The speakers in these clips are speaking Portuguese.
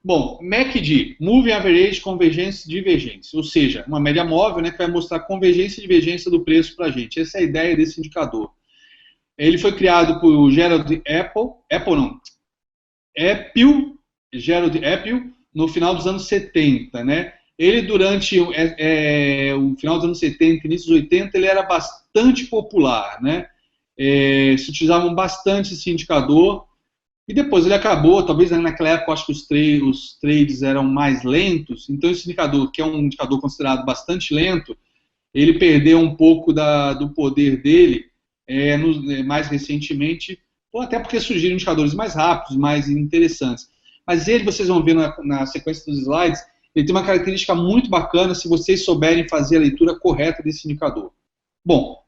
Bom, MACD, Moving Average Convergência e Divergência, ou seja, uma média móvel, né, que vai mostrar convergência e divergência do preço para a gente. Essa é a ideia desse indicador. Ele foi criado por Gerald Gerald Apple, no final dos anos 70, né? Ele, durante o final dos anos 70, início dos 80, ele era bastante popular, né? Se utilizavam bastante esse indicador, e depois ele acabou, talvez naquela época, acho que os trades eram mais lentos, então esse indicador, que é um indicador considerado bastante lento, ele perdeu um pouco do poder dele mais recentemente, ou até porque surgiram indicadores mais rápidos, mais interessantes. Mas ele, vocês vão ver na sequência dos slides, ele tem uma característica muito bacana se vocês souberem fazer a leitura correta desse indicador. Bom,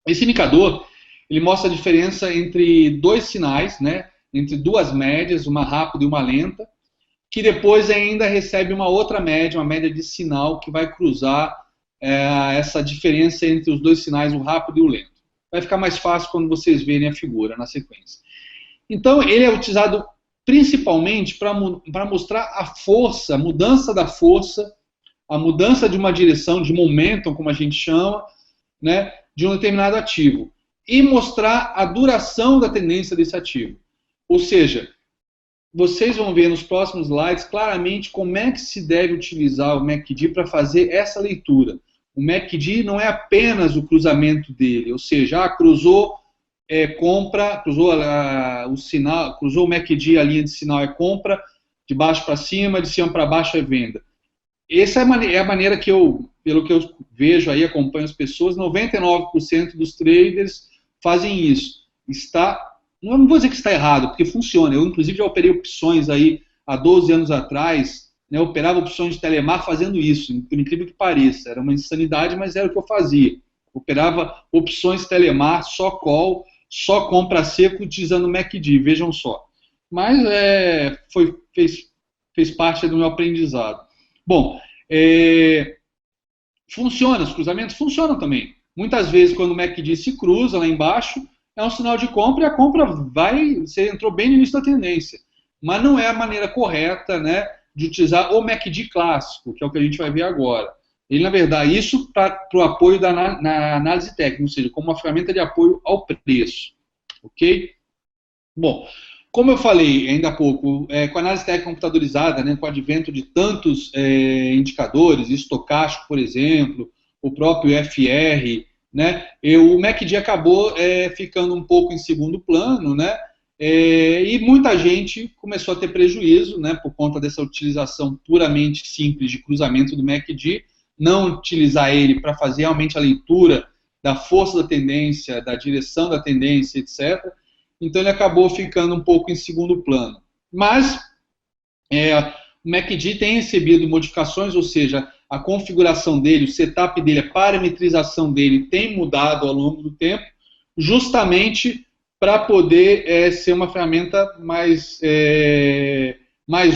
esse indicador, ele mostra a diferença entre dois sinais, né, entre duas médias, uma rápida e uma lenta, que depois ainda recebe uma outra média, uma média de sinal, que vai cruzar essa diferença entre os dois sinais, o rápido e o lento. Vai ficar mais fácil quando vocês verem a figura na sequência. Então, ele é utilizado principalmente para mostrar a força, a mudança da força, a mudança de uma direção, de momentum, como a gente chama, né, de um determinado ativo. E mostrar a duração da tendência desse ativo. Ou seja, vocês vão ver nos próximos slides claramente como é que se deve utilizar o MACD para fazer essa leitura. O MACD não é apenas o cruzamento dele, ou seja, cruzou compra, cruzou o sinal, cruzou o MACD, a linha de sinal é compra, de baixo para cima, de cima para baixo é venda. Essa é a maneira que pelo que eu vejo aí, acompanho as pessoas, 99% dos traders fazem isso. Não vou dizer que está errado, porque funciona. Eu, inclusive, já operei opções aí há 12 anos atrás, né, operava opções de telemar fazendo isso, por incrível que pareça. Era uma insanidade, mas era o que eu fazia. Operava opções telemar, só call, só compra seco, utilizando o MACD, vejam só. Mas fez parte do meu aprendizado. Bom, funciona, os cruzamentos funcionam também. Muitas vezes, quando o MACD se cruza lá embaixo, é um sinal de compra e a compra você entrou bem no início da tendência. Mas não é a maneira correta, né, de utilizar o MACD clássico, que é o que a gente vai ver agora. Ele, na verdade, isso para o apoio na análise técnica, ou seja, como uma ferramenta de apoio ao preço. Ok? Bom, como eu falei ainda há pouco, com a análise técnica computadorizada, né, com o advento de tantos indicadores, estocástico, por exemplo, o próprio FR, né, o MACD acabou ficando um pouco em segundo plano, né, e muita gente começou a ter prejuízo, né, por conta dessa utilização puramente simples de cruzamento do MACD, não utilizar ele para fazer realmente a leitura da força da tendência, da direção da tendência, etc. Então ele acabou ficando um pouco em segundo plano. Mas o MACD tem recebido modificações, ou seja, a configuração dele, o setup dele, a parametrização dele tem mudado ao longo do tempo, justamente para poder ser uma ferramenta mais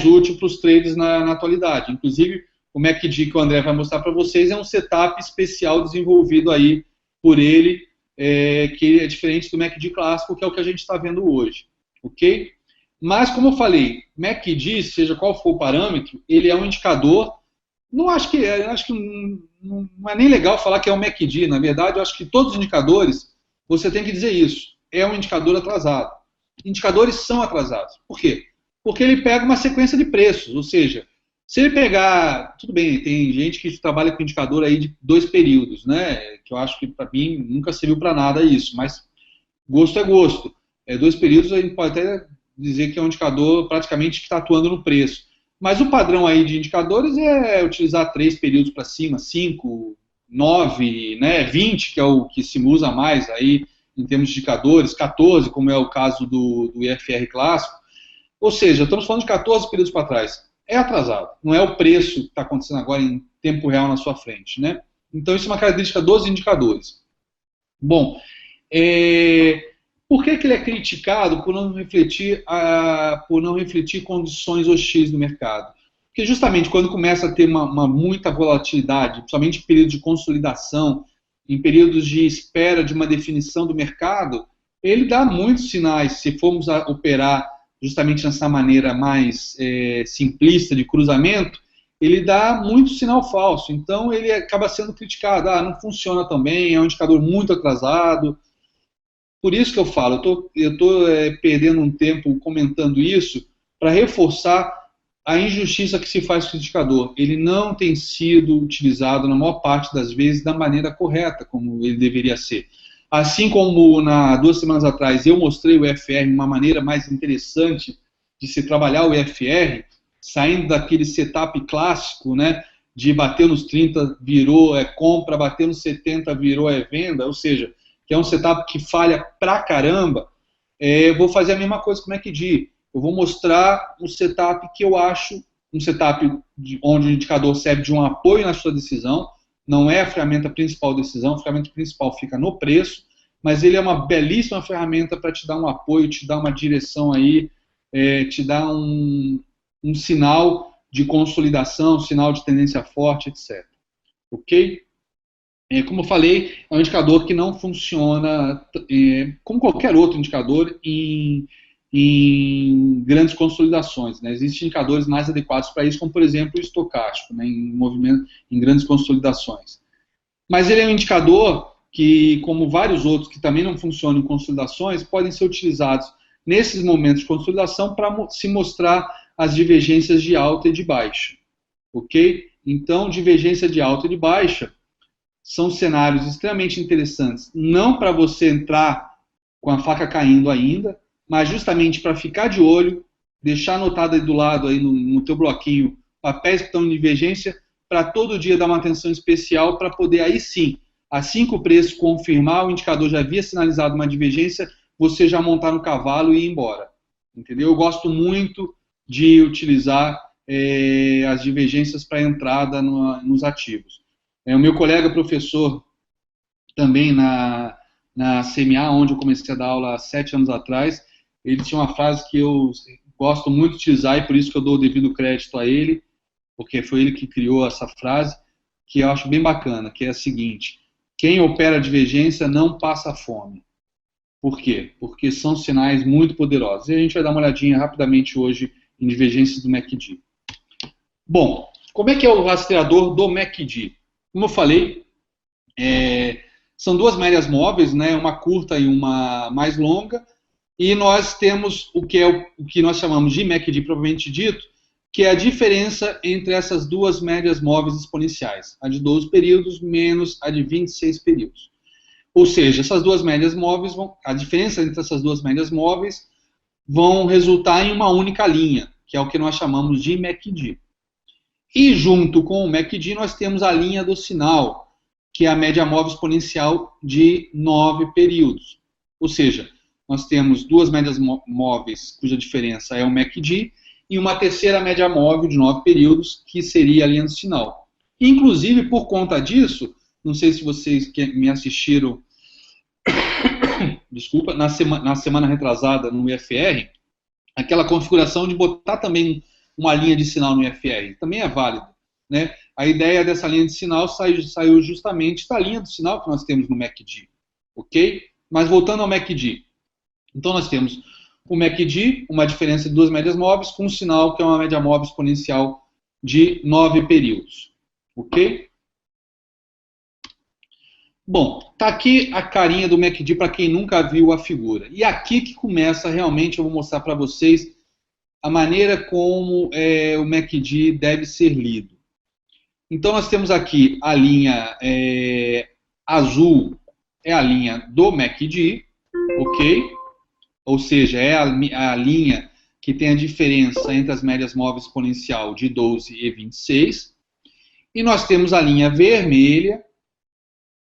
útil para os traders na atualidade. Inclusive, o MACD que o André vai mostrar para vocês é um setup especial desenvolvido aí por ele, que é diferente do MACD clássico, que é o que a gente está vendo hoje. Ok? Mas, como eu falei, MACD, seja qual for o parâmetro, ele é um indicador. Acho que não é nem legal falar que é um MACD. Na verdade, eu acho que todos os indicadores, você tem que dizer isso. É um indicador atrasado. Indicadores são atrasados. Por quê? Porque ele pega uma sequência de preços, ou seja, se ele pegar, tudo bem, tem gente que trabalha com indicador aí de 2 períodos, né, que eu acho que para mim nunca serviu para nada isso, mas gosto é gosto. 2 períodos a gente pode até dizer que é um indicador praticamente que está atuando no preço. Mas o padrão aí de indicadores é utilizar 3 períodos para cima, 5, 9, né, 20, que é o que se usa mais aí em termos de indicadores, 14, como é o caso do IFR clássico. Ou seja, estamos falando de 14 períodos para trás. É atrasado, não é o preço que está acontecendo agora em tempo real na sua frente, né? Então isso é uma característica dos indicadores. Bom, por que ele é criticado por não refletir condições hostis do mercado? Porque justamente quando começa a ter muita volatilidade, principalmente em períodos de consolidação, em períodos de espera de uma definição do mercado, ele dá muitos sinais, se formos a operar justamente nessa maneira mais simplista de cruzamento, ele dá muito sinal falso. Então, ele acaba sendo criticado. Não funciona também, é um indicador muito atrasado. Por isso que eu falo, eu estou perdendo um tempo comentando isso para reforçar a injustiça que se faz com o indicador. Ele não tem sido utilizado, na maior parte das vezes, da maneira correta, como ele deveria ser. Assim como 2 semanas atrás eu mostrei o EFR uma maneira mais interessante de se trabalhar o EFR, saindo daquele setup clássico, né, de bater nos 30 virou compra, bater nos 70 virou venda, ou seja, que é um setup que falha pra caramba, eu vou fazer a mesma coisa com o MACD. Eu vou mostrar um setup que eu acho, um setup onde o indicador serve de um apoio na sua decisão, não é a ferramenta principal da decisão, a ferramenta principal fica no preço, mas ele é uma belíssima ferramenta para te dar um apoio, te dar uma direção aí, te dar um sinal de consolidação, um sinal de tendência forte, etc. Ok? Como eu falei, é um indicador que não funciona como qualquer outro indicador em grandes consolidações, né? Existem indicadores mais adequados para isso, como por exemplo o estocástico, né, em grandes consolidações. Mas ele é um indicador que, como vários outros que também não funcionam em consolidações, podem ser utilizados nesses momentos de consolidação para se mostrar as divergências de alta e de baixa. Ok? Então, divergência de alta e de baixa são cenários extremamente interessantes, não para você entrar com a faca caindo ainda, mas justamente para ficar de olho, deixar anotado aí do lado, aí no teu bloquinho, papéis que estão em divergência, para todo dia dar uma atenção especial, para poder aí sim, assim que o preço confirmar, o indicador já havia sinalizado uma divergência, você já montar no cavalo e ir embora. Entendeu? Eu gosto muito de utilizar as divergências para entrada nos ativos. O meu colega professor, também na CMA, onde eu comecei a dar aula há 7 anos atrás, ele tinha uma frase que eu gosto muito de utilizar e por isso que eu dou o devido crédito a ele, porque foi ele que criou essa frase, que eu acho bem bacana, que é a seguinte: quem opera divergência não passa fome. Por quê? Porque são sinais muito poderosos. E a gente vai dar uma olhadinha rapidamente hoje em divergências do MACD. Bom, como é que é o rastreador do MACD? Como eu falei, são 2 médias móveis, né, uma curta e uma mais longa, e nós temos o que nós chamamos de MACD propriamente dito, que é a diferença entre essas 2 médias móveis exponenciais, a de 12 períodos menos a de 26 períodos. Ou seja, essas 2 médias móveis, a diferença entre essas 2 médias móveis vão resultar em uma única linha, que é o que nós chamamos de MACD. E junto com o MACD nós temos a linha do sinal, que é a média móvel exponencial de 9 períodos. Ou seja, nós temos 2 médias móveis cuja diferença é o MACD e uma terceira média móvel de 9 períodos, que seria a linha do sinal. Inclusive, por conta disso, não sei se vocês que me assistiram, desculpa, na semana retrasada no IFR, aquela configuração de botar também uma linha de sinal no IFR, também é válido, né? A ideia dessa linha de sinal saiu justamente da linha do sinal que nós temos no MACD, ok? Mas voltando ao MACD, então nós temos o MACD, uma diferença de 2 médias móveis, com um sinal que é uma média móvel exponencial de 9 períodos, ok? Bom, tá aqui a carinha do MACD para quem nunca viu a figura. E aqui que começa realmente, eu vou mostrar para vocês a maneira como o MACD deve ser lido. Então nós temos aqui a linha azul, é a linha do MACD, ok? Ou seja, é a linha que tem a diferença entre as médias móveis exponencial de 12 e 26. E nós temos a linha vermelha,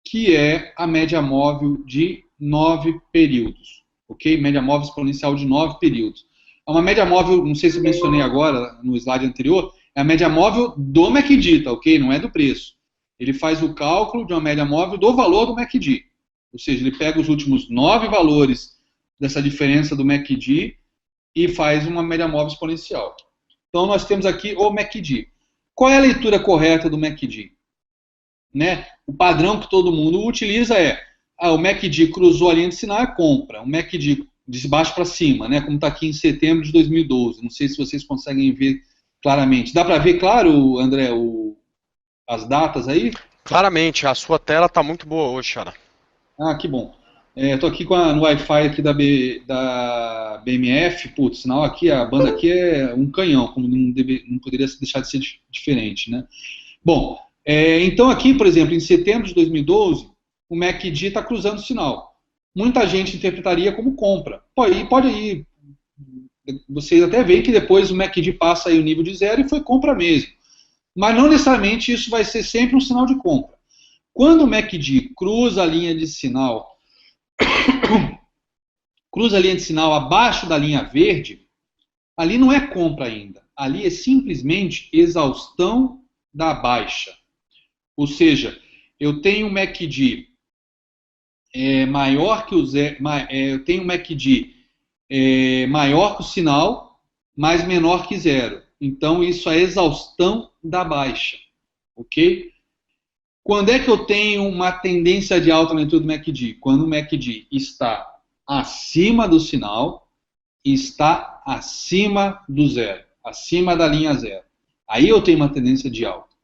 que é a média móvel de 9 períodos, ok? Média móvel exponencial de 9 períodos. É uma média móvel, não sei se eu mencionei agora no slide anterior, é a média móvel do MACD, tá, ok? Não é do preço. Ele faz o cálculo de uma média móvel do valor do MACD. Ou seja, ele pega os últimos 9 valores dessa diferença do MACD e faz uma média móvel exponencial. Então nós temos aqui o MACD. Qual é a leitura correta do MACD? Né? O padrão que todo mundo utiliza é: o MACD cruzou a linha de sinal, é compra. O MACD de baixo para cima, né? Como está aqui em setembro de 2012. Não sei se vocês conseguem ver claramente. Dá para ver, claro, André, as datas aí? Claramente, a sua tela está muito boa hoje, Xará. Ah, que bom. Estou aqui no Wi-Fi aqui da BMF, putz, sinal aqui, a banda aqui é um canhão, como não poderia deixar de ser diferente, né? Bom, então aqui, por exemplo, em setembro de 2012, o MACD está cruzando o sinal. Muita gente interpretaria como compra. Pode ir, vocês até veem que depois o MACD passa aí o nível de zero e foi compra mesmo. Mas não necessariamente isso vai ser sempre um sinal de compra. Quando o MACD cruza a linha de sinal abaixo da linha verde, ali não é compra ainda. Ali é simplesmente exaustão da baixa. Ou seja, eu tenho um MACD maior que o zero, eu tenho um MACD maior que o sinal, mas menor que zero. Então isso é exaustão da baixa. Ok? Quando é que eu tenho uma tendência de alta na leitura do MACD? Quando o MACD está acima do sinal e está acima do zero, acima da linha zero. Aí eu tenho uma tendência de alta.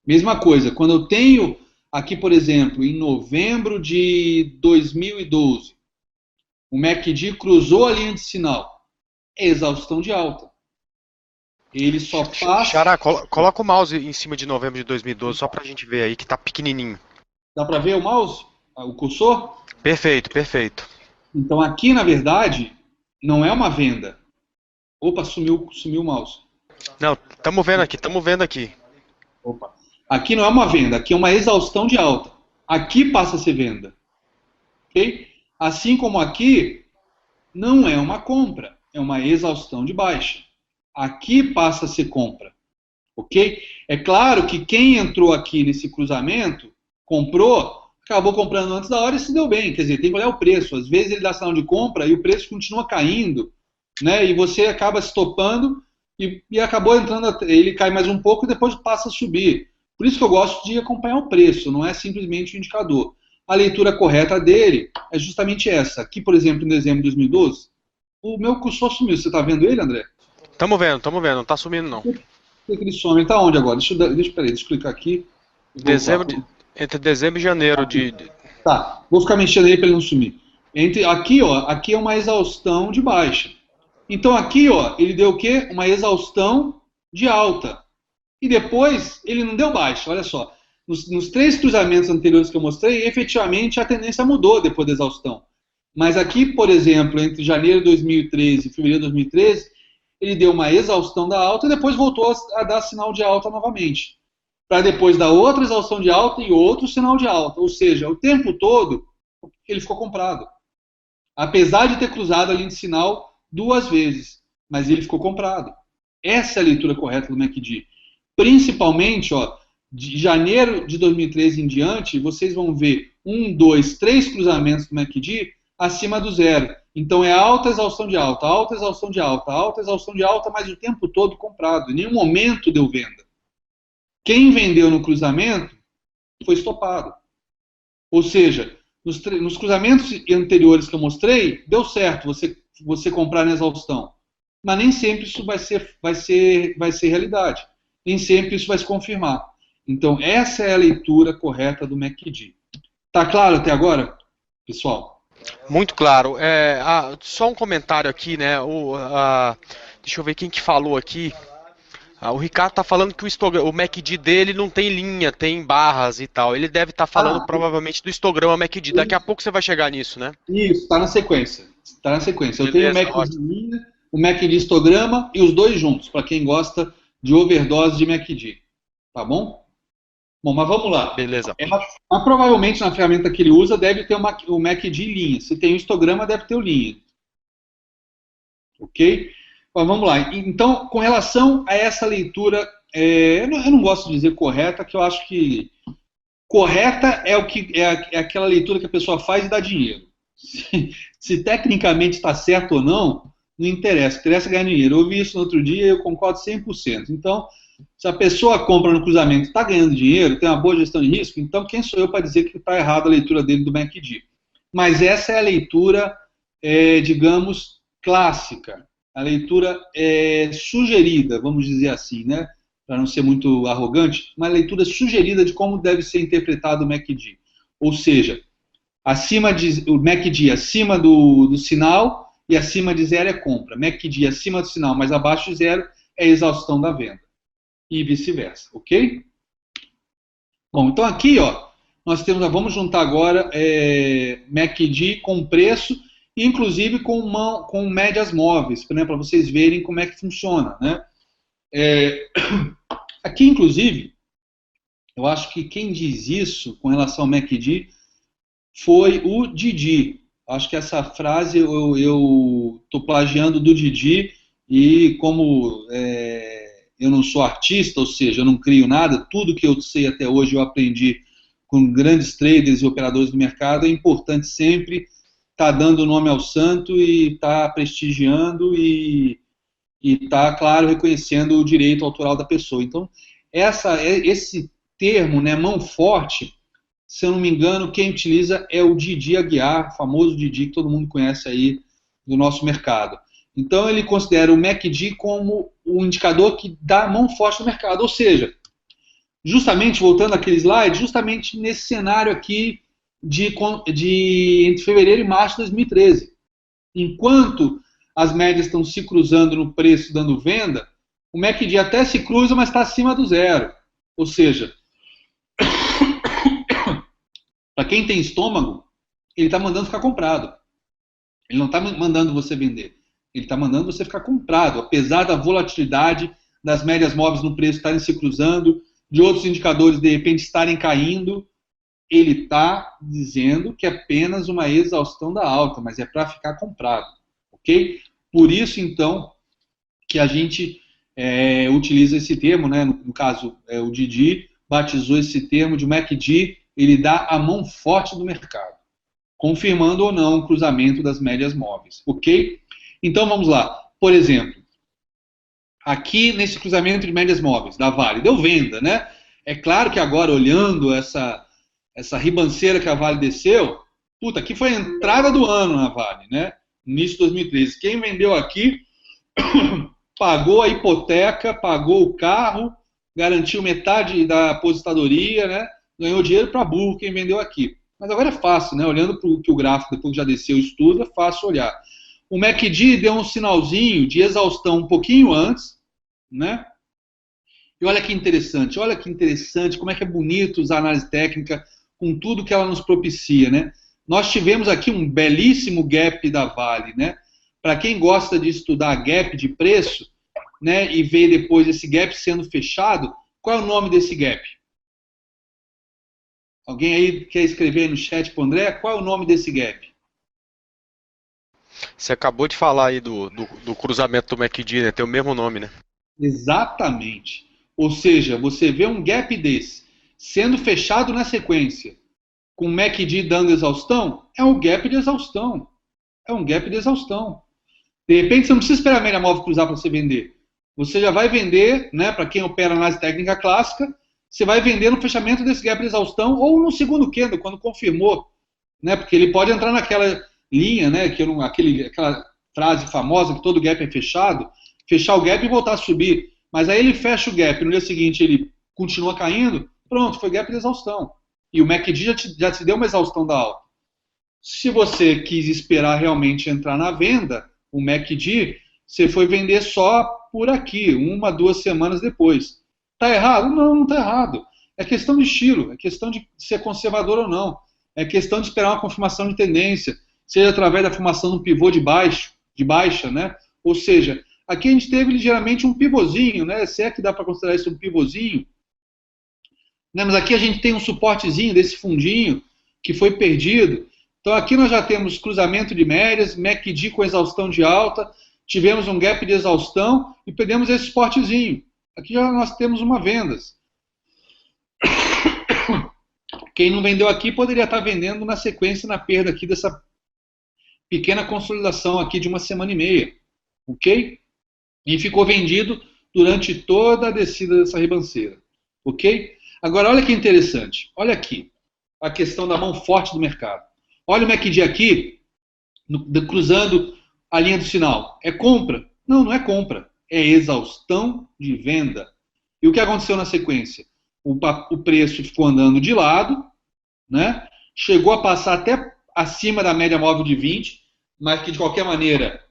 Mesma coisa, quando eu tenho aqui, por exemplo, em novembro de 2012, o MACD cruzou a linha de sinal, é exaustão de alta. Ele só passa... Xará, coloca o mouse em cima de novembro de 2012, só pra gente ver aí, que tá pequenininho. Dá para ver o mouse? O cursor? Perfeito, perfeito. Então aqui, na verdade, não é uma venda. Opa, sumiu o mouse. Não, estamos vendo aqui. Opa. Aqui não é uma venda, aqui é uma exaustão de alta. Aqui passa a ser venda. Ok? Assim como aqui, não é uma compra, é uma exaustão de baixa. Aqui passa a ser compra. Ok? É claro que quem entrou aqui nesse cruzamento, comprou, acabou comprando antes da hora e se deu bem. Quer dizer, tem que olhar o preço. Às vezes ele dá sinal de compra e o preço continua caindo, né? E você acaba se topando e acabou entrando, ele cai mais um pouco e depois passa a subir. Por isso que eu gosto de acompanhar o preço, não é simplesmente o indicador. A leitura correta dele é justamente essa. Aqui, por exemplo, em dezembro de 2012, o meu cursor sumiu. Você está vendo ele, André? Estamos vendo, não tá sumindo não. Por que ele some? Ele está onde agora? Deixa eu clicar aqui. Entre dezembro e janeiro de... Tá, vou ficar mexendo aí para ele não sumir. Aqui é uma exaustão de baixa. Então aqui, ó, ele deu o quê? Uma exaustão de alta. E depois ele não deu baixa, olha só. Nos 3 cruzamentos anteriores que eu mostrei, efetivamente a tendência mudou depois da exaustão. Mas aqui, por exemplo, entre janeiro de 2013 e fevereiro de 2013, ele deu uma exaustão da alta e depois voltou a dar sinal de alta novamente. Para depois dar outra exaustão de alta e outro sinal de alta. Ou seja, o tempo todo ele ficou comprado. Apesar de ter cruzado a linha de sinal 2 vezes, mas ele ficou comprado. Essa é a leitura correta do MACD. Principalmente, ó, de janeiro de 2013 em diante, vocês vão ver 1, 2, 3 cruzamentos do MACD acima do zero. Então é alta exaustão de alta, alta exaustão de alta, alta exaustão de alta, mas o tempo todo comprado. Em nenhum momento deu venda. Quem vendeu no cruzamento foi estopado. Ou seja, nos cruzamentos anteriores que eu mostrei, deu certo você comprar na exaustão. Mas nem sempre isso vai ser realidade. Nem sempre isso vai se confirmar. Então, essa é a leitura correta do MACD. Tá claro até agora, pessoal? Muito claro. Só um comentário aqui, né? Deixa eu ver quem que falou aqui. O Ricardo tá falando que o MACD dele não tem linha, tem barras e tal. Ele deve estar falando provavelmente do histograma MACD. Daqui a pouco você vai chegar nisso, né? Isso, está na sequência. Está na sequência. Beleza, eu tenho o MACD linha, o MACD histograma e os dois juntos, para quem gosta de overdose de MACD. Tá bom? Bom, mas vamos lá. Beleza. Mas provavelmente na ferramenta que ele usa deve ter o MACD linha. Se tem o histograma, deve ter o linha. Ok? Bom, vamos lá. Então, com relação a essa leitura, eu não gosto de dizer correta, que eu acho que correta é aquela leitura que a pessoa faz e dá dinheiro. Se tecnicamente está certo ou não, não interessa. Interessa ganhar dinheiro. Eu ouvi isso no outro dia e eu concordo 100%. Então, se a pessoa compra no cruzamento e está ganhando dinheiro, tem uma boa gestão de risco, então quem sou eu para dizer que está errada a leitura dele do MACD? Mas essa é a leitura digamos, clássica, a leitura sugerida, vamos dizer assim, né? Para não ser muito arrogante, uma leitura sugerida de como deve ser interpretado o MACD. Ou seja, o MACD acima do sinal e acima de zero é compra. MACD acima do sinal, mas abaixo de zero é exaustão da venda. E vice-versa, ok? Bom, então aqui, ó, nós temos, vamos juntar agora MACD com preço, inclusive com médias móveis, né, para vocês verem como é que funciona, né? Aqui, inclusive, eu acho que quem diz isso com relação ao MACD foi o Didi. Acho que essa frase eu estou plagiando do Didi, e como eu não sou artista, ou seja, eu não crio nada, tudo que eu sei até hoje eu aprendi com grandes traders e operadores do mercado. É importante sempre estar dando o nome ao santo e estar prestigiando e estar, claro, reconhecendo o direito autoral da pessoa. Então, esse termo, né, mão forte, se eu não me engano, quem utiliza é o Didi Aguiar, famoso Didi que todo mundo conhece aí do nosso mercado. Então, ele considera o MACD como o indicador que dá a mão forte no mercado. Ou seja, justamente, voltando àquele slide, justamente nesse cenário aqui entre fevereiro e março de 2013. Enquanto as médias estão se cruzando no preço, dando venda, o MACD até se cruza, mas está acima do zero. Ou seja, para quem tem estômago, ele está mandando ficar comprado. Ele não está mandando você vender. Ele está mandando você ficar comprado, apesar da volatilidade das médias móveis no preço estarem se cruzando, de outros indicadores de repente estarem caindo. Ele está dizendo que é apenas uma exaustão da alta, mas é para ficar comprado, ok? Por isso, então, que a gente utiliza esse termo, né? No caso, o Didi batizou esse termo de MACD, ele dá a mão forte do mercado, confirmando ou não o cruzamento das médias móveis, ok? Então, vamos lá. Por exemplo, aqui nesse cruzamento de médias móveis da Vale, deu venda, né? É claro que agora, olhando essa ribanceira que a Vale desceu, puta, aqui foi a entrada do ano na Vale, né? Início de 2013. Quem vendeu aqui pagou a hipoteca, pagou o carro, garantiu metade da aposentadoria, né? Ganhou dinheiro para burro quem vendeu aqui. Mas agora é fácil, né? Olhando para o que o gráfico, depois que já desceu o estudo, é fácil olhar. O MACD deu um sinalzinho de exaustão um pouquinho antes, né? E olha que interessante, como é que é bonito usar a análise técnica com tudo que ela nos propicia, né? Nós tivemos aqui um belíssimo gap da Vale, né? Para quem gosta de estudar gap de preço, né, e ver depois esse gap sendo fechado, qual é o nome desse gap? Alguém aí quer escrever aí no chat para o André? Qual é o nome desse gap? Você acabou de falar aí do cruzamento do MACD, né? Tem o mesmo nome, né? Exatamente. Ou seja, você vê um gap desse sendo fechado na sequência, com o MACD dando exaustão, é um gap de exaustão. É um gap de exaustão. De repente, você não precisa esperar a média móvel cruzar para você vender. Você já vai vender, né, para quem opera análise técnica clássica, você vai vender no fechamento desse gap de exaustão ou no segundo candle, quando confirmou. Né, porque ele pode entrar naquela linha, né, aquela frase famosa que todo gap é fechado, fechar o gap e voltar a subir. Mas aí ele fecha o gap, no dia seguinte ele continua caindo, pronto, foi gap de exaustão. E o MACD já te deu uma exaustão da alta. Se você quis esperar realmente entrar na venda, o MACD, você foi vender só por aqui, 1, 2 semanas depois. Está errado? Não, não está errado. É questão de estilo, é questão de ser conservador ou não. É questão de esperar uma confirmação de tendência, seja através da formação de um pivô de baixa, né? Ou seja, aqui a gente teve ligeiramente um pivôzinho, né? Se é que dá para considerar isso um pivôzinho. Né? Mas aqui a gente tem um suportezinho desse fundinho que foi perdido. Então aqui nós já temos cruzamento de médias, MACD com exaustão de alta, tivemos um gap de exaustão e perdemos esse suportezinho. Aqui já nós temos uma vendas. Quem não vendeu aqui poderia estar vendendo na sequência, na perda aqui dessa pequena consolidação aqui de 1 semana e meia. Ok? E ficou vendido durante toda a descida dessa ribanceira. Ok? Agora olha que interessante. Olha aqui a questão da mão forte do mercado. Olha o MACD aqui, cruzando a linha do sinal. É compra? Não, não é compra. É exaustão de venda. E o que aconteceu na sequência? O preço ficou andando de lado, né? Chegou a passar até acima da média móvel de 20, mas que de qualquer maneira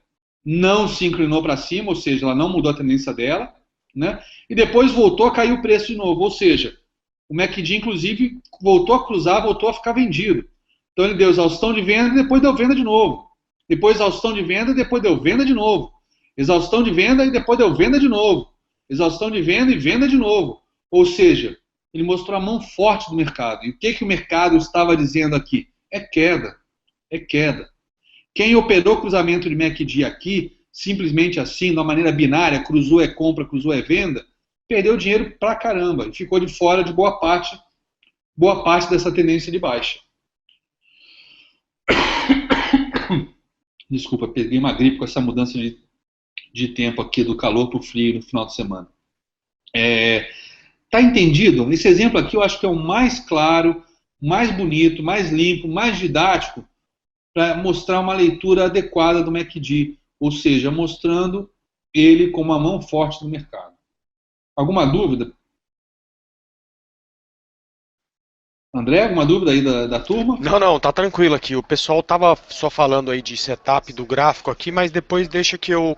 não se inclinou para cima, ou seja, ela não mudou a tendência dela, né? E depois voltou a cair o preço de novo, ou seja, o MACD inclusive voltou a cruzar, voltou a ficar vendido. Então ele deu exaustão de venda e depois deu venda de novo. Depois exaustão de venda e depois deu venda de novo. Exaustão de venda e depois deu venda de novo. Exaustão de venda e venda de novo. Ou seja, ele mostrou a mão forte do mercado. E o que o mercado estava dizendo aqui? É queda. É queda. Quem operou cruzamento de MACD aqui, simplesmente assim, de uma maneira binária, cruzou é compra, cruzou é venda, perdeu dinheiro pra caramba e ficou de fora de boa parte dessa tendência de baixa. Desculpa, peguei uma gripe com essa mudança de tempo aqui do calor para o frio no final de semana. Tá entendido? Esse exemplo aqui eu acho que é o mais claro, mais bonito, mais limpo, mais didático para mostrar uma leitura adequada do MACD, ou seja, mostrando ele como a mão forte do mercado. Alguma dúvida? André, alguma dúvida aí da turma? Não, tá tranquilo aqui. O pessoal tava só falando aí de setup do gráfico aqui, mas depois deixa que eu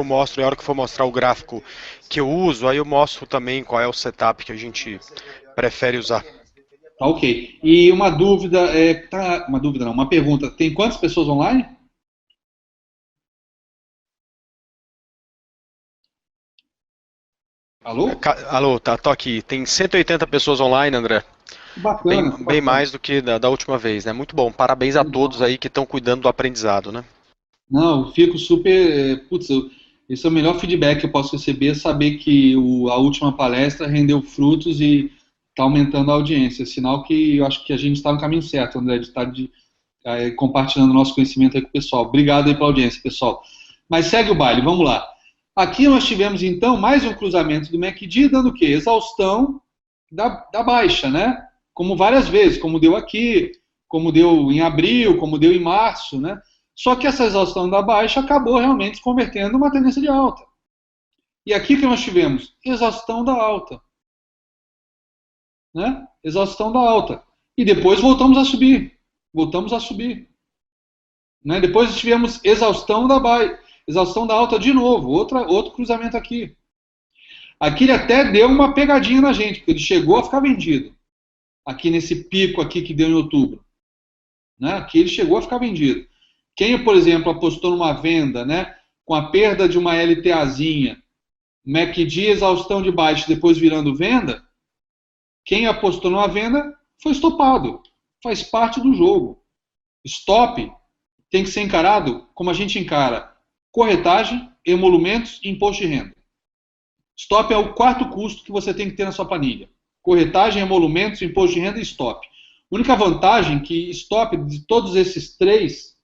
mostro, na hora que for mostrar o gráfico que eu uso, aí eu mostro também qual é o setup que a gente prefere usar. Tá, ok. E uma dúvida, uma dúvida não, uma pergunta. Tem quantas pessoas online? Alô? Alô, tô aqui. Tem 180 pessoas online, André. Bacana. Bem mais do que da última vez, né? Muito bom. Parabéns a todos aí que estão cuidando do aprendizado, né? Não, eu fico super. Putz, esse é o melhor feedback que eu posso receber, saber que a última palestra rendeu frutos e está aumentando a audiência. Sinal que eu acho que a gente está no caminho certo, André, de estar compartilhando o nosso conhecimento aí com o pessoal. Obrigado aí pela audiência, pessoal. Mas segue o baile, vamos lá. Aqui nós tivemos, então, mais um cruzamento do MACD, dando o quê? Exaustão da baixa, né? Como várias vezes, como deu aqui, como deu em abril, como deu em março, né? Só que essa exaustão da baixa acabou realmente se convertendo numa tendência de alta. E aqui que nós tivemos? Exaustão da alta. Né? Exaustão da alta. E depois voltamos a subir. Voltamos a subir. Né? Depois tivemos exaustão da baixa. Exaustão da alta de novo. Outro cruzamento aqui. Aqui ele até deu uma pegadinha na gente, porque ele chegou a ficar vendido. Aqui nesse pico aqui que deu em outubro. Né? Aqui ele chegou a ficar vendido. Quem, por exemplo, apostou numa venda, né, com a perda de uma LTAzinha, MACD exaustão de baixa depois virando venda, quem apostou numa venda foi estopado. Faz parte do jogo. Stop tem que ser encarado como a gente encara corretagem, emolumentos e imposto de renda. Stop é o quarto custo que você tem que ter na sua planilha. Corretagem, emolumentos, imposto de renda e stop. A única vantagem que stop de todos esses três,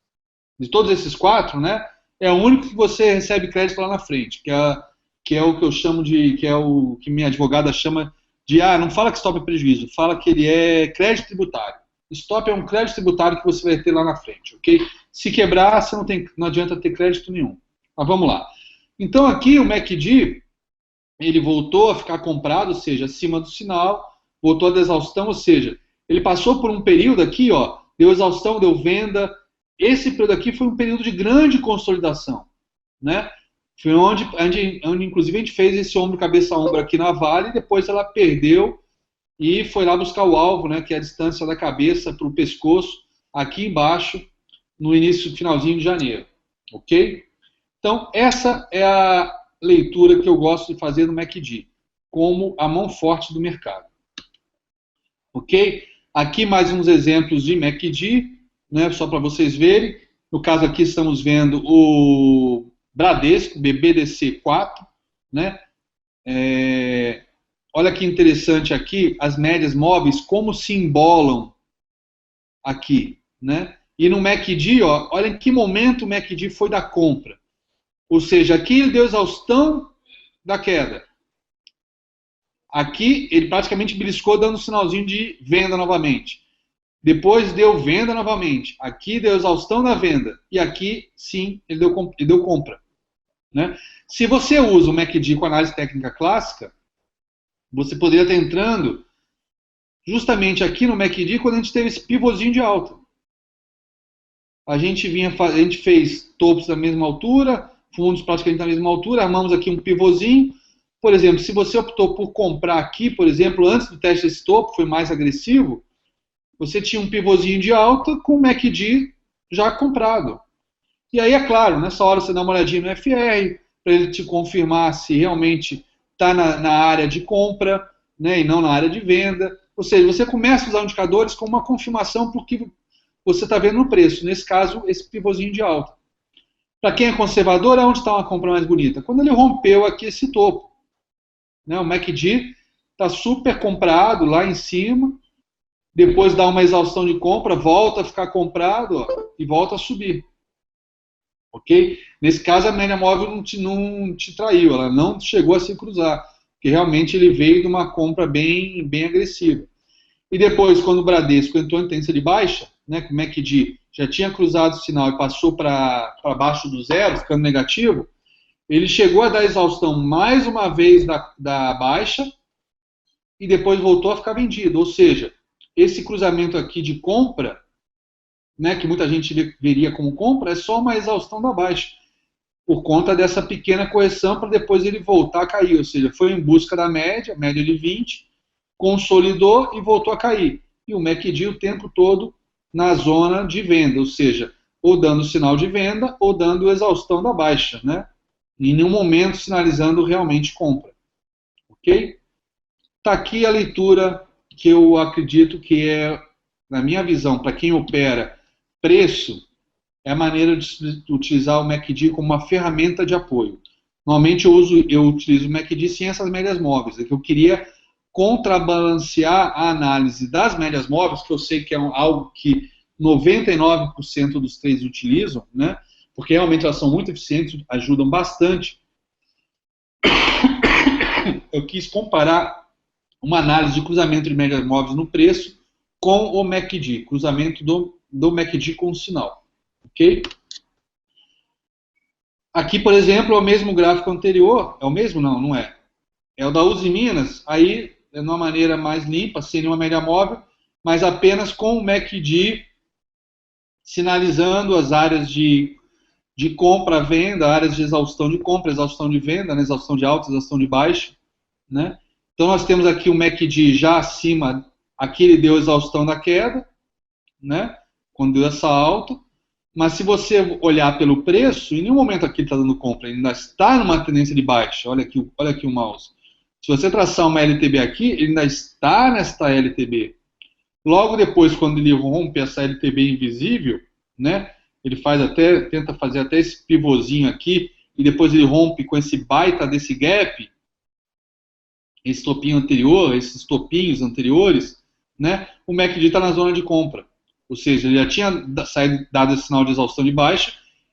de todos esses quatro, né, é o único que você recebe crédito lá na frente, que é o que eu chamo de, que é o que minha advogada chama de, não fala que stop é prejuízo, fala que ele é crédito tributário. Stop é um crédito tributário que você vai ter lá na frente, ok? Se quebrar, você não adianta ter crédito nenhum. Mas vamos lá. Então aqui o MACD, ele voltou a ficar comprado, ou seja, acima do sinal, voltou a exaustão, ou seja, ele passou por um período aqui, ó, deu exaustão, deu venda. Esse período aqui foi um período de grande consolidação, né? Foi onde inclusive, a gente fez esse ombro, cabeça a ombro aqui na Vale, e depois ela perdeu e foi lá buscar o alvo, né, que é a distância da cabeça para o pescoço, aqui embaixo, no início, finalzinho de janeiro, ok? Então, essa é a leitura que eu gosto de fazer no MACD, como a mão forte do mercado, ok? Aqui mais uns exemplos de MACD, né, só para vocês verem. No caso aqui estamos vendo o Bradesco, BBDC4, né? Olha que interessante aqui, as médias móveis, como se embolam aqui, né? E no MACD, ó, olha em que momento o MACD foi da compra. Ou seja, aqui ele deu exaustão da queda. Aqui ele praticamente beliscou dando um sinalzinho de venda novamente. Depois deu venda novamente. Aqui deu exaustão da venda. E aqui, sim, ele deu compra. Né? Se você usa o MACD com análise técnica clássica, você poderia estar entrando justamente aqui no MACD quando a gente teve esse pivôzinho de alta. A gente fez topos da mesma altura, fundos praticamente da mesma altura, armamos aqui um pivôzinho. Por exemplo, se você optou por comprar aqui, por exemplo, antes do teste desse topo, foi mais agressivo, você tinha um pivôzinho de alta com o MACD já comprado. E aí, é claro, nessa hora você dá uma olhadinha no FR, para ele te confirmar se realmente está na área de compra, né, e não na área de venda. Ou seja, você começa a usar indicadores como uma confirmação para o que você está vendo no preço. Nesse caso, esse pivôzinho de alta. Para quem é conservador, é onde está uma compra mais bonita? Quando ele rompeu aqui esse topo. Né, o MACD está super comprado lá em cima, depois dá uma exaustão de compra, volta a ficar comprado, ó, e volta a subir. Ok? Nesse caso, a média móvel não te traiu, ela não chegou a se cruzar, porque realmente ele veio de uma compra bem agressiva. E depois, quando o Bradesco entrou em tendência de baixa, né, que o MACD já tinha cruzado o sinal e passou para baixo do zero, ficando negativo, ele chegou a dar exaustão mais uma vez da baixa e depois voltou a ficar vendido. Ou seja, esse cruzamento aqui de compra, né, que muita gente veria como compra, é só uma exaustão da baixa, por conta dessa pequena correção para depois ele voltar a cair. Ou seja, foi em busca da média de 20, consolidou e voltou a cair. E o MACD o tempo todo na zona de venda, ou seja, ou dando sinal de venda ou dando exaustão da baixa, né? Em nenhum momento sinalizando realmente compra. Ok? Está aqui a leitura que eu acredito que é, na minha visão, para quem opera preço, é a maneira de utilizar o MACD como uma ferramenta de apoio. Normalmente eu utilizo o MACD sem essas médias móveis, é que eu queria contrabalancear a análise das médias móveis, que eu sei que é algo que 99% dos trades utilizam, né? Porque realmente elas são muito eficientes, ajudam bastante. Eu quis comparar uma análise de cruzamento de médias móveis no preço com o MACD, cruzamento do MACD com o sinal. Ok? Aqui, por exemplo, é o mesmo gráfico anterior. É o mesmo? Não, não é. É o da Uzi Minas, aí é de uma maneira mais limpa, sem nenhuma média móvel, mas apenas com o MACD sinalizando as áreas de compra, venda, áreas de exaustão de compra, exaustão de venda, né, exaustão de alta, exaustão de baixa. Né? Então nós temos aqui o MACD já acima, aqui ele deu exaustão da queda, né, quando deu essa alta, mas se você olhar pelo preço, em nenhum momento aqui ele está dando compra, ele ainda está numa tendência de baixa, olha aqui o mouse. Se você traçar uma LTB aqui, ele ainda está nesta LTB. Logo depois, quando ele rompe essa LTB invisível, né, ele tenta fazer até esse pivôzinho aqui, e depois ele rompe com esse baita desse gap, esse topinho anterior, esses topinhos anteriores, né, o MACD está na zona de compra. Ou seja, ele já tinha dado esse sinal de exaustão de baixa,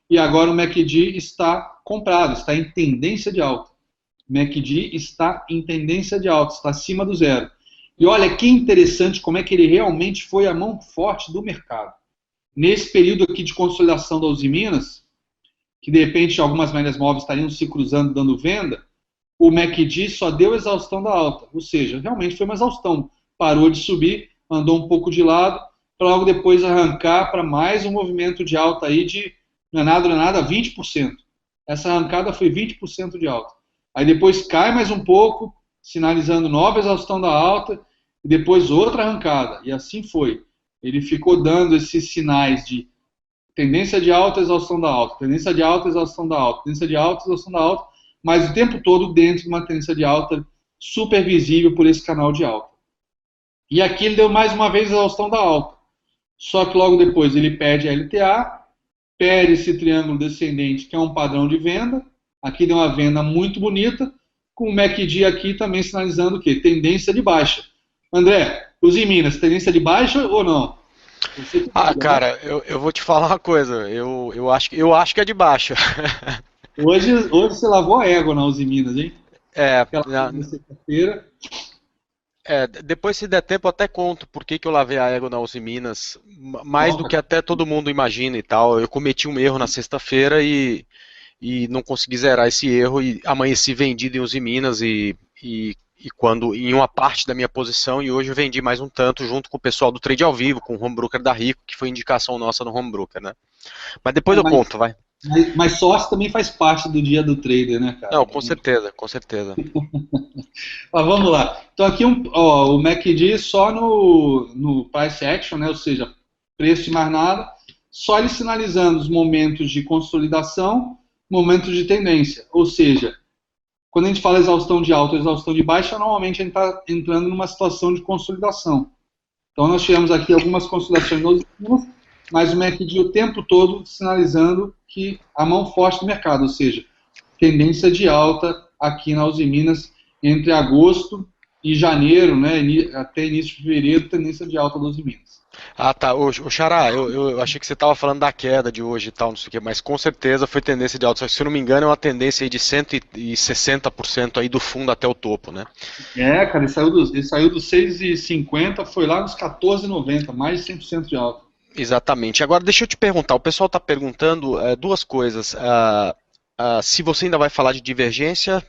e agora o MACD está comprado, está em tendência de alta. O MACD está em tendência de alta, está acima do zero. E olha que interessante como é que ele realmente foi a mão forte do mercado. Nesse período aqui de consolidação da Uzi Minas, que de repente algumas médias móveis estariam se cruzando dando venda, o MACD só deu exaustão da alta. Ou seja, realmente foi uma exaustão. Parou de subir, andou um pouco de lado, para logo depois arrancar para mais um movimento de alta aí de, não é nada, 20%. Essa arrancada foi 20% de alta. Aí depois cai mais um pouco, sinalizando nova exaustão da alta, e depois outra arrancada. E assim foi. Ele ficou dando esses sinais de tendência de alta, exaustão da alta, tendência de alta, exaustão da alta, tendência de alta, exaustão da alta, mas o tempo todo dentro de uma tendência de alta super visível por esse canal de alta. E aqui ele deu mais uma vez a exaustão da alta. Só que logo depois ele perde a LTA, perde esse triângulo descendente, que é um padrão de venda. Aqui deu uma venda muito bonita, com o MACD aqui também sinalizando o quê? Tendência de baixa. André, Uzi Minas, tendência de baixa ou não? Cara, eu vou te falar uma coisa. Eu acho que é de baixa. Hoje você lavou a égua na Uzi Minas, hein? É, Aquela sexta-feira. Depois, se der tempo, eu até conto por que que eu lavei a égua na Uzi Minas, mais do que Conta. até todo mundo imagina e tal. Eu cometi um erro na sexta-feira e não consegui zerar esse erro e amanheci vendido em Uzi Minas e quando em uma parte da minha posição e hoje eu vendi mais um tanto junto com o pessoal do Trade ao Vivo, com o Homebroker da Rico, que foi indicação nossa no Homebroker, né? Mas depois É, eu conto, vai. mas sócio também faz parte do dia do trader, né, cara? Não, com certeza, com certeza. Mas vamos lá. Então aqui o MACD só no price action, né? Ou seja, preço e mais nada, só ele sinalizando os momentos de consolidação, momentos de tendência. Ou seja, quando a gente fala exaustão de alta ou exaustão de baixa, normalmente a gente está entrando numa situação de consolidação. Então nós tivemos aqui algumas consolidações positivas, mas o MACD o tempo todo sinalizando que a mão forte do mercado, ou seja, tendência de alta aqui na Uzi Minas entre agosto e janeiro, né, até início de fevereiro, tendência de alta da Uzi Minas. Ah, tá. Ô, Xará, eu achei que você estava falando da queda de hoje e tal, não sei o quê, mas com certeza foi tendência de alta. Só que, se eu não me engano, é uma tendência aí de 160% aí do fundo até o topo, né? Cara, ele saiu dos 6,50, foi lá nos 14,90, mais de 100% de alta. Exatamente. Agora, deixa eu te perguntar. O pessoal está perguntando duas coisas. Se você ainda vai falar de divergência.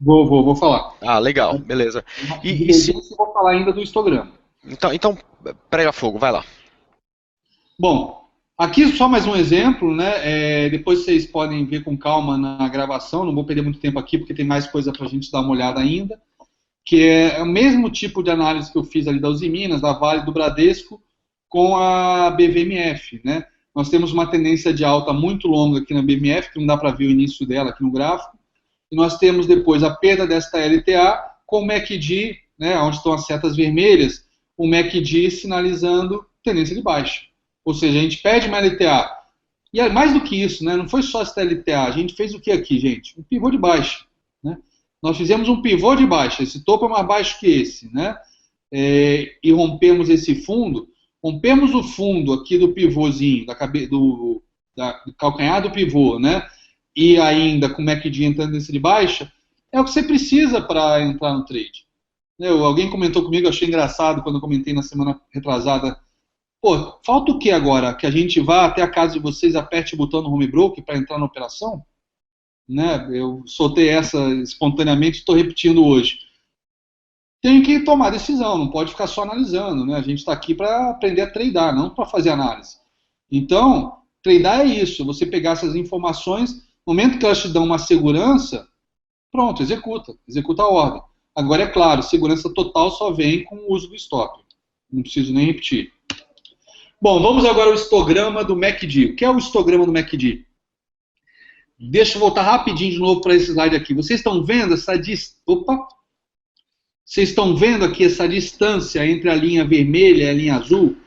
Vou falar. Ah, legal, beleza. Divergência, eu vou falar ainda do histograma. Então, prega fogo, vai lá. Bom, aqui só mais um exemplo, né? Depois vocês podem ver com calma na gravação, não vou perder muito tempo aqui porque tem mais coisa para a gente dar uma olhada ainda, que é o mesmo tipo de análise que eu fiz ali da Uzi Minas, da Vale, do Bradesco, com a BVMF, né? Nós temos uma tendência de alta muito longa aqui na BMF, que não dá para ver o início dela aqui no gráfico, e nós temos depois a perda desta LTA com o MACD, né, onde estão as setas vermelhas, o MACD sinalizando tendência de baixa. Ou seja, a gente perde uma LTA. E mais do que isso, né, não foi só essa LTA, a gente fez o que aqui, gente? Um pivô de baixa. Né? Nós fizemos um pivô de baixa, esse topo é mais baixo que esse, né? E rompemos esse fundo, rompemos o fundo aqui do pivôzinho, do calcanhar do pivô, né? E ainda com o MACD entrando nesse de baixa, é o que você precisa para entrar no trade. Alguém comentou comigo, eu achei engraçado quando eu comentei na semana retrasada. Pô, falta o que agora? Que a gente vá até a casa de vocês, aperte o botão no home broker para entrar na operação? Né? Eu soltei essa espontaneamente e estou repetindo hoje. Tem que tomar decisão, não pode ficar só analisando. Né? A gente está aqui para aprender a tradar, não para fazer análise. Então, tradar é isso, você pegar essas informações, no momento que elas te dão uma segurança, pronto, executa a ordem. Agora, é claro, segurança total só vem com o uso do stop. Não preciso nem repetir. Bom, vamos agora ao histograma do MACD. O que é o histograma do MACD? Deixa eu voltar rapidinho de novo para esse slide aqui. Vocês estão vendo Vocês estão vendo aqui essa distância entre a linha vermelha e a linha azul?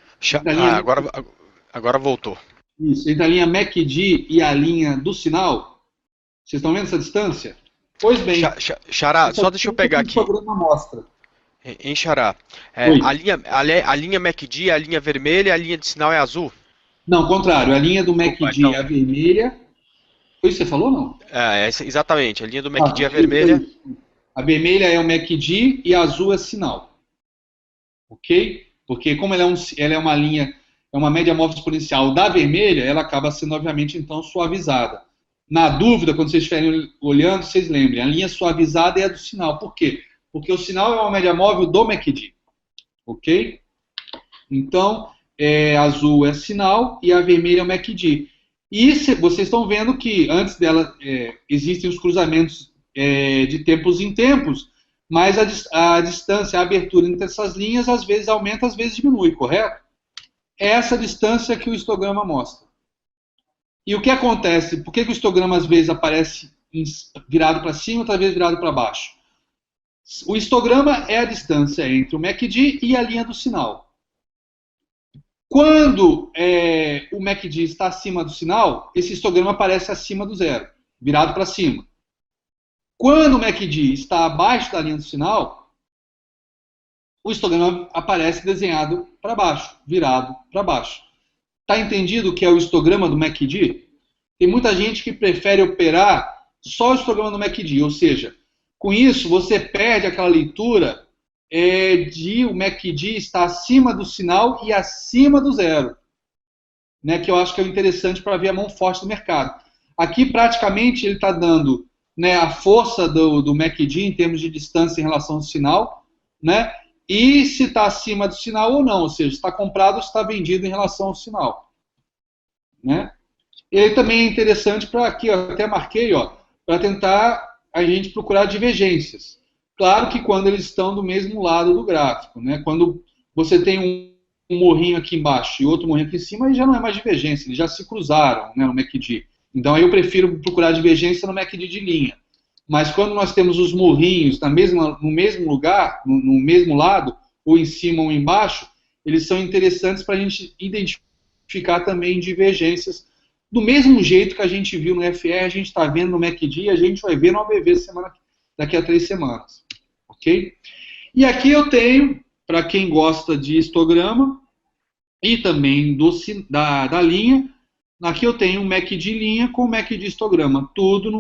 Agora voltou. Isso, entre a linha MACD e a linha do sinal? Vocês estão vendo essa distância? Pois bem. Xará, só deixa eu pegar aqui. O programa mostra. Em Xará, a linha MACD é a linha vermelha e a linha de sinal é azul? Não, ao contrário. A linha do MACD é a vermelha. Foi isso que você falou, não? Exatamente. A linha do MACD é a vermelha. A vermelha é o MACD e a azul é sinal. Ok? Porque como ela é uma linha, é uma média móvel exponencial da vermelha, ela acaba sendo, obviamente, então, suavizada. Na dúvida, quando vocês estiverem olhando, vocês lembrem, a linha suavizada é a do sinal. Por quê? Porque o sinal é uma média móvel do MACD. Ok? Então, azul é sinal e a vermelha é o MACD. E vocês estão vendo que antes dela existem os cruzamentos de tempos em tempos, mas a distância, a abertura entre essas linhas, às vezes aumenta, às vezes diminui, correto? É essa distância que o histograma mostra. E o que acontece? Por que o histograma às vezes aparece virado para cima, outra vez virado para baixo? O histograma é a distância entre o MACD e a linha do sinal. Quando o MACD está acima do sinal, esse histograma aparece acima do zero, virado para cima. Quando o MACD está abaixo da linha do sinal, o histograma aparece desenhado para baixo, virado para baixo. Está entendido o que é o histograma do MACD? Tem muita gente que prefere operar só o histograma do MACD, ou seja, com isso você perde aquela leitura o MACD está acima do sinal e acima do zero, né, que eu acho que é interessante para ver a mão forte do mercado. Aqui, praticamente, ele está dando, né, a força do MACD em termos de distância em relação ao sinal, né, e se está acima do sinal ou não, ou seja, se está comprado ou se está vendido em relação ao sinal, né. Ele também é interessante para aqui, eu até marquei, para tentar a gente procurar divergências. Claro que quando eles estão do mesmo lado do gráfico, né? Quando você tem um morrinho aqui embaixo e outro morrinho aqui em cima, aí já não é mais divergência, eles já se cruzaram, né, no MACD. Então aí eu prefiro procurar divergência no MACD de linha. Mas quando nós temos os morrinhos no mesmo lugar, no mesmo lado, ou em cima ou embaixo, eles são interessantes para a gente identificar também divergências. Do mesmo jeito que a gente viu no FR, a gente está vendo no MACD e a gente vai ver no ABV daqui a 3 semanas. Ok? E aqui eu tenho, para quem gosta de histograma e também da linha, aqui eu tenho um MACD linha com MACD histograma, tudo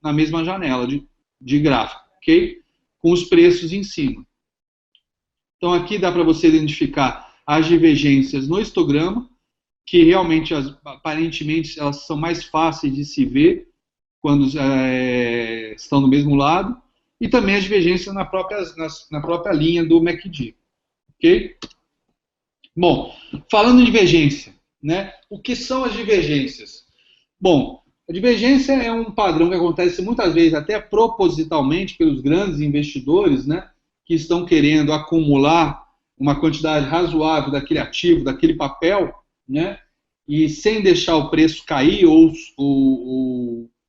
na mesma janela de gráfico, ok? Com os preços em cima. Então aqui dá para você identificar as divergências no histograma, que realmente, aparentemente, elas são mais fáceis de se ver quando estão do mesmo lado, e também as divergências na própria linha do MACD. Ok? Bom, falando em divergência, né, o que são as divergências? Bom, a divergência é um padrão que acontece muitas vezes, até propositalmente, pelos grandes investidores, né, que estão querendo acumular uma quantidade razoável daquele ativo, daquele papel, né, e sem deixar o preço cair ou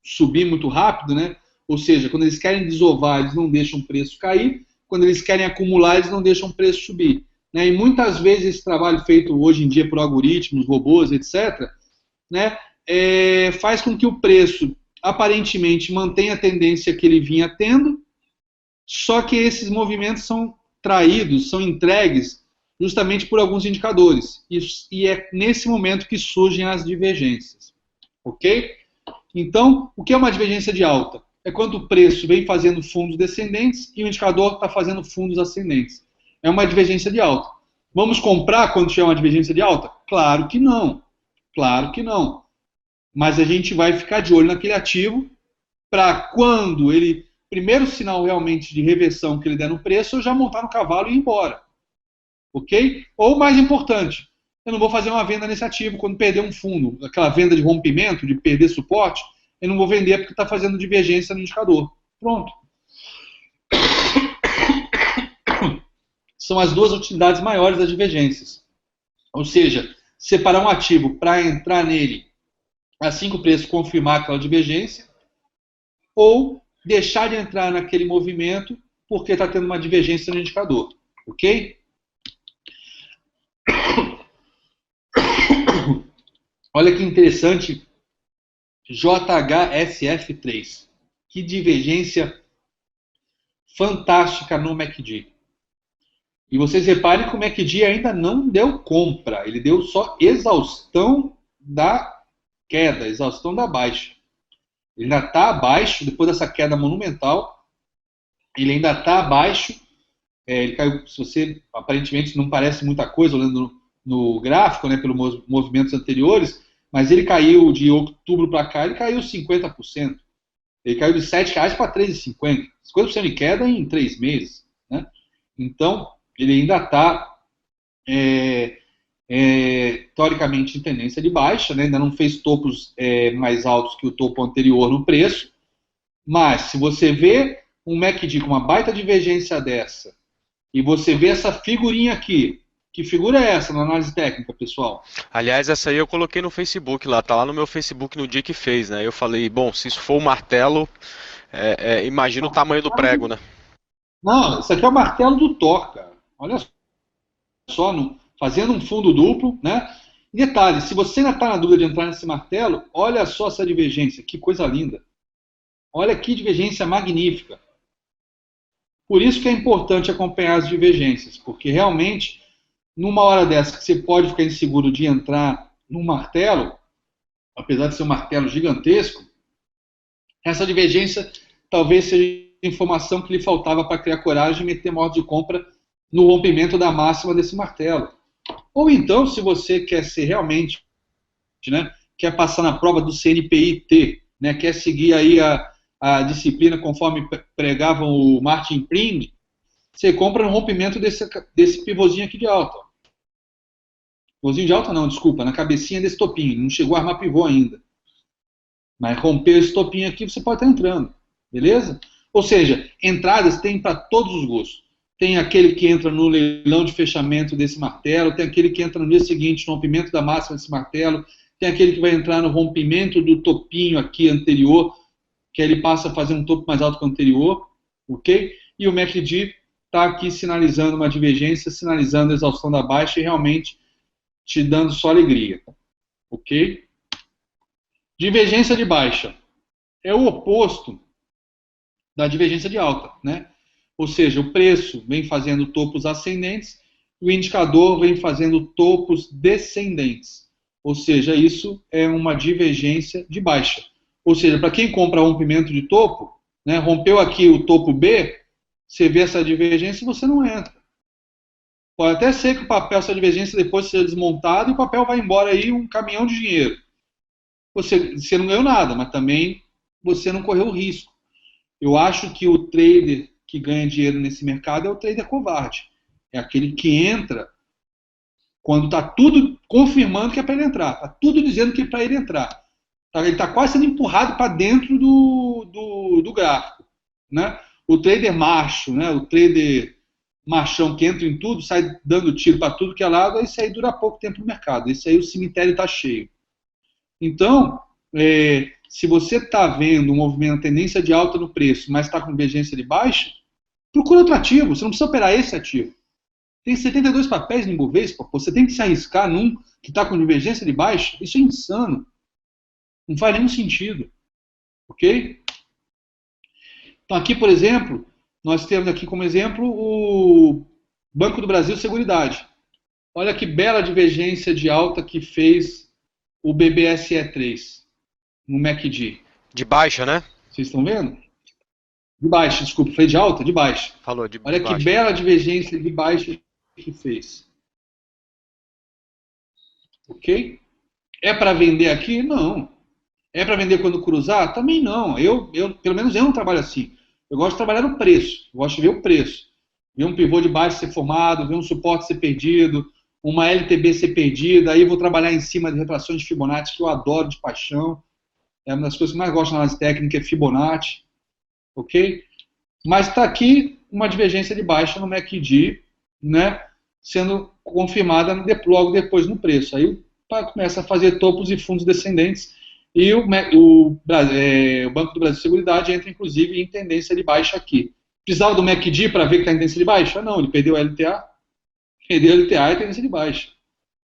subir muito rápido, né? Ou seja, quando eles querem desovar, eles não deixam o preço cair, quando eles querem acumular, eles não deixam o preço subir, né? E muitas vezes esse trabalho feito hoje em dia por algoritmos, robôs, etc., né, faz com que o preço aparentemente mantenha a tendência que ele vinha tendo, só que esses movimentos são traídos, são entregues justamente por alguns indicadores. E é nesse momento que surgem as divergências. Ok? Então, o que é uma divergência de alta? É quando o preço vem fazendo fundos descendentes e o indicador está fazendo fundos ascendentes. É uma divergência de alta. Vamos comprar quando tiver uma divergência de alta? Claro que não. Claro que não. Mas a gente vai ficar de olho naquele ativo para quando ele, primeiro sinal realmente de reversão que ele der no preço, eu já montar no cavalo e ir embora. Ok? Ou, mais importante, eu não vou fazer uma venda nesse ativo quando perder um fundo, aquela venda de rompimento, de perder suporte, eu não vou vender porque está fazendo divergência no indicador. Pronto. São as duas utilidades maiores das divergências. Ou seja, separar um ativo para entrar nele assim que o preço confirmar aquela divergência, ou deixar de entrar naquele movimento porque está tendo uma divergência no indicador. Ok? Olha que interessante, JHSF3. Que divergência fantástica no MACD. E vocês reparem que o MACD ainda não deu compra, ele deu só exaustão da queda, exaustão da baixa. Ele ainda está abaixo, depois dessa queda monumental, ele ainda está abaixo. Ele caiu, se você aparentemente não parece muita coisa olhando no gráfico, né, pelos movimentos anteriores, mas ele caiu de outubro para cá, ele caiu 50%. Ele caiu de R$ 7,00 para R$ 3,50. 50% de queda em 3 meses. Né? Então, ele ainda está, teoricamente, em tendência de baixa, né? Ainda não fez topos mais altos que o topo anterior no preço, mas se você vê um MACD com uma baita divergência dessa, e você vê essa figurinha aqui, que figura é essa na análise técnica, pessoal? Aliás, essa aí eu coloquei no Facebook lá, tá lá no meu Facebook no dia que fez, né? Eu falei, bom, se isso for o martelo, imagina o tamanho do prego, né? Não, isso aqui é o martelo do Thor, cara. Olha só, fazendo um fundo duplo, né? E detalhe, se você ainda está na dúvida de entrar nesse martelo, olha só essa divergência, que coisa linda. Olha que divergência magnífica. Por isso que é importante acompanhar as divergências, porque realmente, numa hora dessa que você pode ficar inseguro de entrar num martelo, apesar de ser um martelo gigantesco, essa divergência talvez seja informação que lhe faltava para criar coragem e meter uma ordem de compra no rompimento da máxima desse martelo. Ou então, se você quer ser realmente, né, quer passar na prova do CNPIT, né, quer seguir aí a disciplina conforme pregava o Martin Pring, você compra no rompimento desse pivôzinho aqui de alta. Pivôzinho de alta não, desculpa, na cabecinha desse topinho, não chegou a armar pivô ainda. Mas romper esse topinho aqui, você pode estar entrando, beleza? Ou seja, entradas tem para todos os gostos. Tem aquele que entra no leilão de fechamento desse martelo, tem aquele que entra no dia seguinte no rompimento da máxima desse martelo, tem aquele que vai entrar no rompimento do topinho aqui anterior, que aí ele passa a fazer um topo mais alto que o anterior, ok? E o MACD está aqui sinalizando uma divergência, sinalizando a exaustão da baixa e realmente te dando só alegria, ok? Divergência de baixa é o oposto da divergência de alta, né? Ou seja, o preço vem fazendo topos ascendentes e o indicador vem fazendo topos descendentes. Ou seja, isso é uma divergência de baixa. Ou seja, para quem compra rompimento de topo, né, rompeu aqui o topo B, você vê essa divergência e você não entra. Pode até ser que o papel, essa divergência depois seja desmontado e o papel vai embora aí um caminhão de dinheiro. Você não ganhou nada, mas também você não correu o risco. Eu acho que o trader que ganha dinheiro nesse mercado é o trader covarde. É aquele que entra quando está tudo confirmando que é para ele entrar. Está tudo dizendo que é para ele entrar. Ele está quase sendo empurrado para dentro do gráfico. Né? O trader macho, né? O trader machão que entra em tudo, sai dando tiro para tudo que é lado, esse aí dura pouco tempo no mercado. Esse aí o cemitério está cheio. Então, se você está vendo um movimento, tendência de alta no preço, mas está com divergência de baixa, procura outro ativo. Você não precisa operar esse ativo. Tem 72 papéis no Ibovespa, você tem que se arriscar num que está com divergência de baixa. Isso é insano. Não faz nenhum sentido. Ok? Então aqui, por exemplo, nós temos aqui como exemplo o Banco do Brasil Seguridade. Olha que bela divergência de alta que fez o BBSE3 no MACD. De baixa, né? Vocês estão vendo? De baixa, desculpa, foi de alta? De baixa. Falou de Olha baixa. que bela divergência de baixa que fez. Ok? É para vender aqui? Não. É para vender quando cruzar? Também não. Pelo menos eu não trabalho assim. Eu gosto de trabalhar no preço. Eu gosto de ver o preço. Ver um pivô de baixo ser formado, ver um suporte ser perdido, uma LTB ser perdida. Aí eu vou trabalhar em cima de retrações de Fibonacci, que eu adoro de paixão. É uma das coisas que mais gosto na análise técnica, é Fibonacci. Ok? Mas está aqui uma divergência de baixa no MACD, né, sendo confirmada logo depois no preço. Aí começa a fazer topos e fundos descendentes e o Banco do Brasil Seguridade entra, inclusive, em tendência de baixa aqui. Precisava do MACD para ver que está em tendência de baixa? Não, ele perdeu a LTA. Perdeu a LTA é tendência de baixa.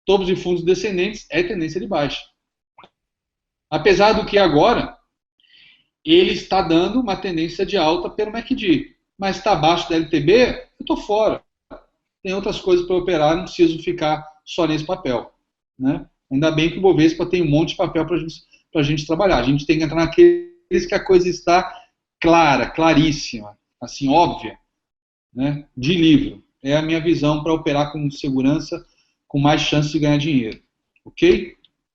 Topos e fundos descendentes é tendência de baixa. Apesar do que agora ele está dando uma tendência de alta pelo MACD. Mas está abaixo da LTB, eu estou fora. Tem outras coisas para operar, não preciso ficar só nesse papel. Né? Ainda bem que o Bovespa tem um monte de papel para a gente trabalhar. A gente tem que entrar naqueles que a coisa está clara, claríssima, assim, óbvia, né? De livro. É a minha visão para operar com segurança, com mais chance de ganhar dinheiro. Ok?